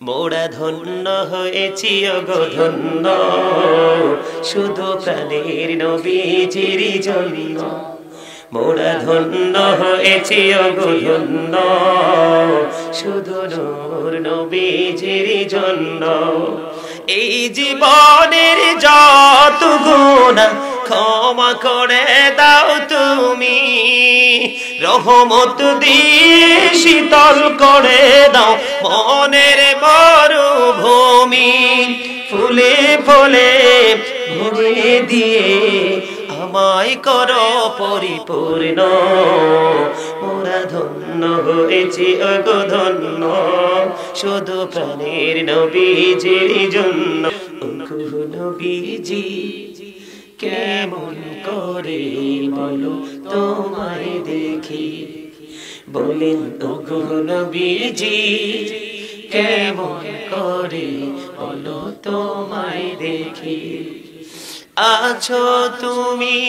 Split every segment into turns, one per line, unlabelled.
মোরা ধন্য হয়েছি ওগো ধন্য, শুধু প্রাণের নবীজির জন্য। মোরা ধন্য হয়েছি ওগো ধন্য, শুধু নূর নবীজির জন্য। এই জীবনের যত গুনাহ ক্ষমা করে দাও তুমি, রহমত দিয়ে শীতল করে দাও মনের মরুভূমি। ফুলে ফুলে ভরে দিয়ে আমায় করো পরিপূর্ণ, মোরা ধন্য হয়েছি ওগো ধন্য, শুধু প্রাণের নবীজির জন্য। ওগো নবীজি কেমন করে বলো তোমায় দেখি, বলেন ওগো নবীজি কেমন করে বলো তোমায় দেখি। আছো তুমি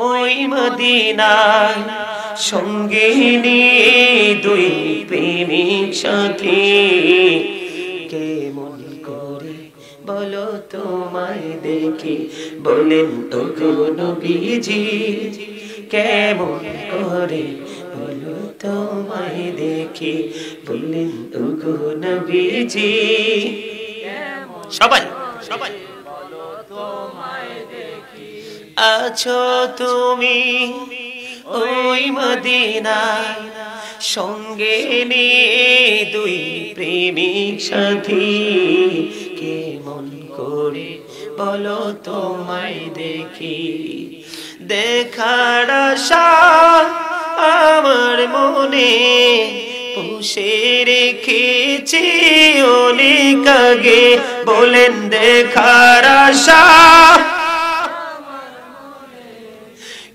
ওই মদিনায়, সঙ্গে নিয়ে দুই প্রেমিক সাথী, কেমন করে বলো তোমায় দেখি, বলেন ওগো নবীজি কেমন করে বলো তোমায় দেখি, বলেন ওগো নবীজি। সবাই সবাই আছো তুমি ওই মদিনায়, সঙ্গে নিয়ে দুই প্রেমিক সাথী, কেমন করে বলো তোমায় দেখি। দেখার আশা আমার মনে পুষে রেখেছি অনেক আগে, বলেন দেখার আশা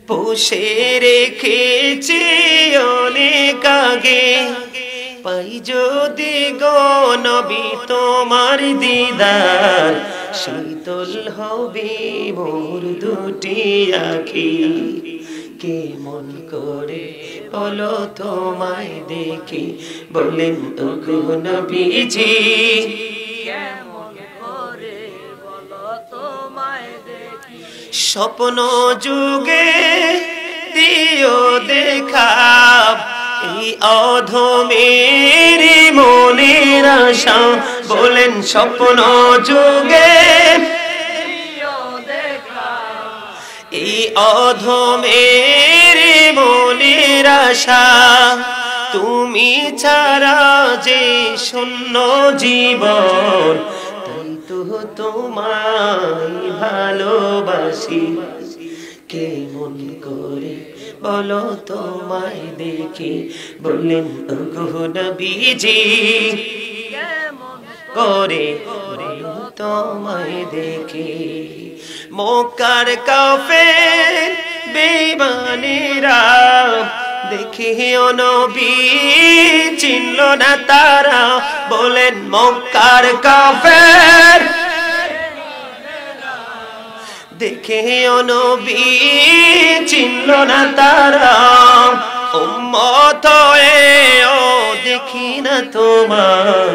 পুষে রেখেছি অনেক আগে। পাই যদি গো নবী তোমার দিদার, শীতল হবে মোর দুটি আখি, কেমন করে বলো তোমায় দেখি, বলেন ওগো নবীজি কেমন করে বলো তোমায় দেখি। স্বপ্ন যুগে দিও দেখা এই অধমের মনের আশা, বলেন স্বপ্ন যুগে এই অধমের মনের আশা। তুমি ছাড়া যে শূন্য জীবন, তাই তো তোমায় ভালোবাসি, কেমন করে বলো তোমায় দেখি, বলেন ওগো নবীজি কেমন করে বলো তোমায় দেখি। মক্কার কাফের বেঈমানেরা দেখে নবী চিনল না তারা, বলেন মক্কার কাফের দেখে নবী চিনল না তারা। উম্মত হয়েও দেখি না তোমার,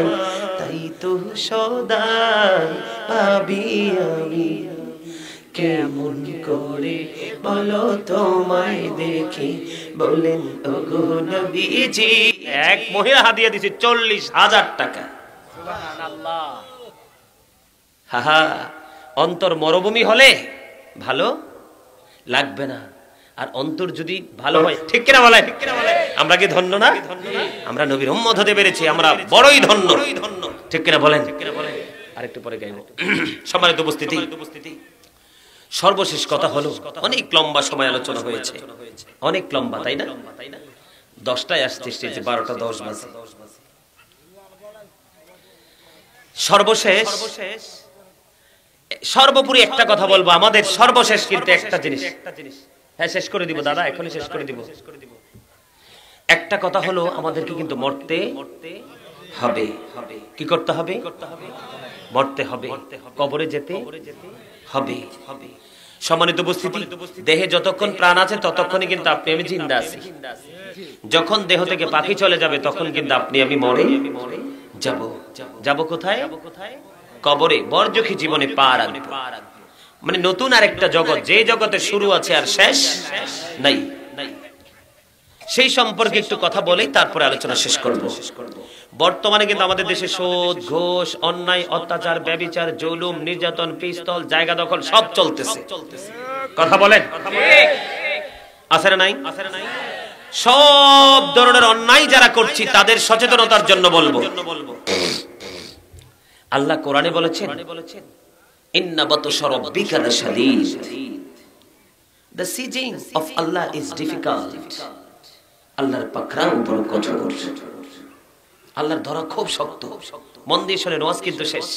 তাই তো সদাই ভাবি আমি, কেমন করে বলো তোমায় দেখি, বলেন ওগো নবীজি। এক মহিলা হাদিয়া দিছে 40,000 টাকা। সুবহানাল্লাহ। হাহা, অন্তর মরুভূমি হলে ভালো লাগবে না, আর অন্তর যদি ভালো হয়, ঠিক কিনা বলেন? আমরা কি ধন্য না? আমরা নবীর উম্মত হতে পেরেছি, আমরা বড়ই ধন্য, ঠিক কিনা বলেন? আরেকটু পরে গাইব। সম্মানিত উপস্থিতি, সর্বশেষ কথা হলো, অনেক লম্বা সময় আলোচনা হয়েছে, অনেক লম্বা, তাই না? 10টায় আসতে এসেছে, 12টা 10 বাজে। সর্বশেষ সর্বোপরি একটা কথা বলবো, আমাদের সর্বশেষ কিন্তু একটা জিনিস, হ্যাঁ শেষ করে দিব দাদা, এখনই শেষ করে দিব। একটা কথা হলো, আমাদেরকে কিন্তু মরতে হবে। কি করতে হবে? মরতে হবে, কবরে যেতে হবে। সম্মানিত উপস্থিতি, দেহে যতক্ষণ প্রাণ আছে ততক্ষণই কিন্তু আপনি আমি জিন্দা আছি। যখন দেহ থেকে পাখি চলে যাবে তখন কিন্তু আপনি আমি মরে যাব। যাব কোথায়? কবরে। বরজখী জীবনে পা রাখবো, মানে নতুন আরেকটা জগৎ, যে জগতে শুরু আছে আর শেষ নাই। সেই সম্পর্কে একটু কথা বলেই তারপরে আলোচনা শেষ করব। বর্তমানে কিন্তু আমাদের দেশে সুদ, ঘুষ, অন্যায়, অত্যাচার, ব্যভিচার, জুলুম, নির্যাতন, পিস্তল, জায়গা দখল সব চলতেছে। কথা বলেন আছে না নাই? সব ধরনের অন্যায় যারা করছি তাদের সচেতনতার জন্য বলবো, আল্লাহ কোরআনে বলেছেন ইন্না বাতশা রাব্বিকা লাশাদীদ, the sieging of Allah is difficult, আল্লাহর পাকড়াও বড় কঠোর, আল্লাহর ধরা খুব শক্ত। মন দিয়ে শুনে, ওয়াজ কিন্তু শেষ,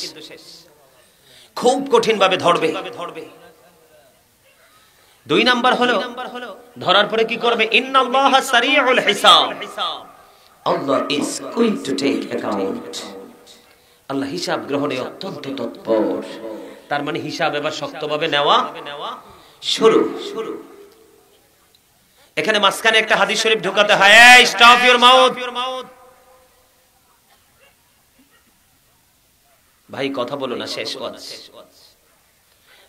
খুব কঠিন ভাবে ধরবে। দুই নাম্বার হলো ধরার পরে কি করবে? ইন্নাল্লাহা সারিউল হিসাব, Allah is going to take account, আল্লাহ হিসাব গ্রহণে অত্যন্ত তৎপর। তার মানে হিসাব এবার শক্তভাবে নেওয়া শুরু। এখানে মাঝখানে একটা হাদিস শরীফ ঢোকাতে হয়, এই স্টপ ইওর মাউথ। ভাই কথা বলো না, শেষ ওয়াজ।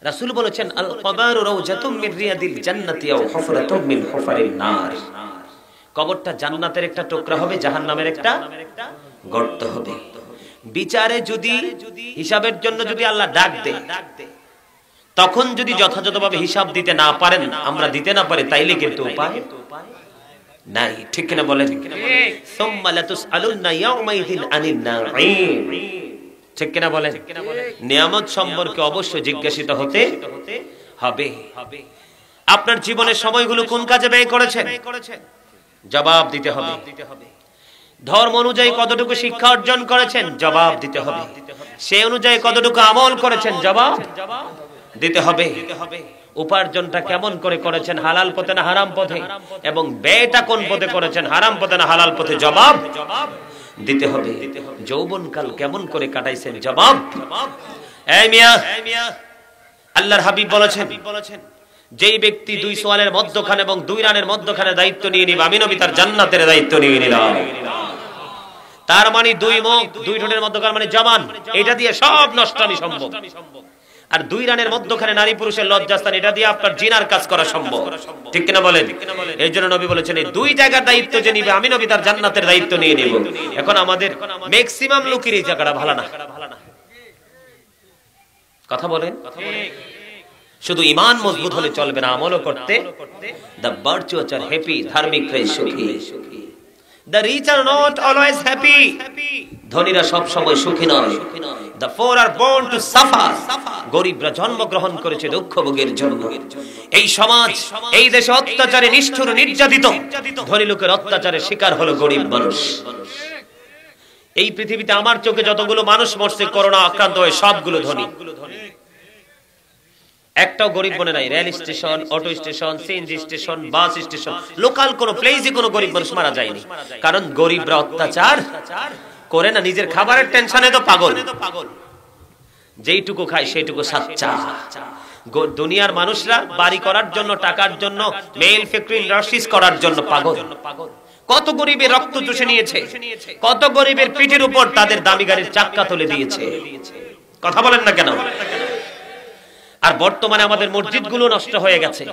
রাসূল বলেছেন আল কবরু রাউজাতুম মিন রিয়াদিল জান্নাতি আও হুফরাতুম মিন হুফারিন নার, কবরটা জান্নাতের একটা টুকরা হবে, জাহান্নামের একটা গর্ত হবে। বিচারে যদি হিসাবের জন্য যদি আল্লাহ ডাক দেয়, তখন যদি যথাযথভাবে হিসাব দিতে না পারেন, আমরা দিতে না পারি, তাইলে কিন্তু উপায় নাই। ঠিক কিনা বলেন? সুম্মা লাতুসআলুন্না ইয়াউমাইযিন আনিন নাঈম, ঠিক কিনা বলেন? নিয়ামত সম্পর্কে অবশ্যই জিজ্ঞাসিত হতে হবে। আপনার জীবনের সময়গুলো কোন কাজে ব্যয় করেছেন, জবাব দিতে হবে। ধর্ম অনুযায়ী কতটুকু শিক্ষা অর্জন করেছেন, জবাব দিতে হবে। সে অনুযায়ী কতটুকু আমল করেছেন, জবাব দিতে হবে। উপার্জনটা কেমন করে করেছেন, হালাল পথে না হারাম পথে, এবং ব্যয়টা কোন পথে করেছেন, হারাম পথে না হালাল পথে, জবাব দিতে হবে। যৌবনকাল কেমন করে কাটাইছেন, জবাব। এই মিয়া, আল্লাহর হাবিব বলেছেন যেই ব্যক্তি দুই সোয়ালের মধ্যখানে এবং দুই রানের মধ্যখানে দায়িত্ব নিয়ে নিবে, আমি নবী তার জান্নাতের দায়িত্ব নিয়ে নিলাম। তার মানে দুই মুখ, দুই ঠোঁটের মধ্যখানে মানে জবান, এটা দিয়ে সব নষ্টামি সম্ভব। আর দুই রানের মধ্যখানে নারী পুরুষের লজ্জাস্থান, এটা দিয়ে আপনার জিনার কাজ করা সম্ভব। ঠিক কিনা বলেন? এই জন্য নবী বলেছেন এই দুই জায়গার দায়িত্ব যে নিবে, আমি নবী তার জান্নাতের দায়িত্ব নিয়ে নিব। এখন আমাদের ম্যাক্সিমাম লোকের এই জায়গাটা ভালো না। কথা বলেন? শুধু ঈমান মজবুত হলে চলবে না, আমলও করতে। the virtuous are happy, ধার্মিক হয়ে সুখী। the rich are not always happy, ধনীরা সব সময় সুখী নয়। the poor are born to suffer, গরিবরা জন্মগ্রহণ করেছে দুঃখ ভোগের জন্য। এই সমাজ, এই দেশে অত্যাচারে নিষ্ঠুর নির্যাতিত, ধনী লোকের অত্যাচারের শিকার হলো গরিব মানুষ। এই পৃথিবীতে আমার চোখে যতগুলো মানুষ মরছে করোনা আক্রান্ত হয়ে, সবগুলো ধনী, একটাও গরিব মনে নাই। Rail station, auto station, CNG station, bus station, local কোন প্লেসে কোনো গরিব মানুষ মারা যায়নি। কারণ গরিবরা অত্যাচার করে না, নিজের খাবারের টেনশনে তো পাগল, যেইটুকু খায় সেইটুকু সাচ্চা। দুনিয়ার মানুষরা বাড়ি করার জন্য, টাকার জন্য, মেল ফ্যাক্টরি ইন্ডাস্ট্রিজ করার জন্য পাগল। কত গরিবের রক্ত চুষে নিয়েছে, কত গরিবের পিঠের উপর তাদের দামি গাড়ির চাক্কা তুলে দিয়েছে। কথা বলেন না কেন? আর বর্তমানে আমাদের মসজিদগুলো নষ্ট হয়ে গেছে।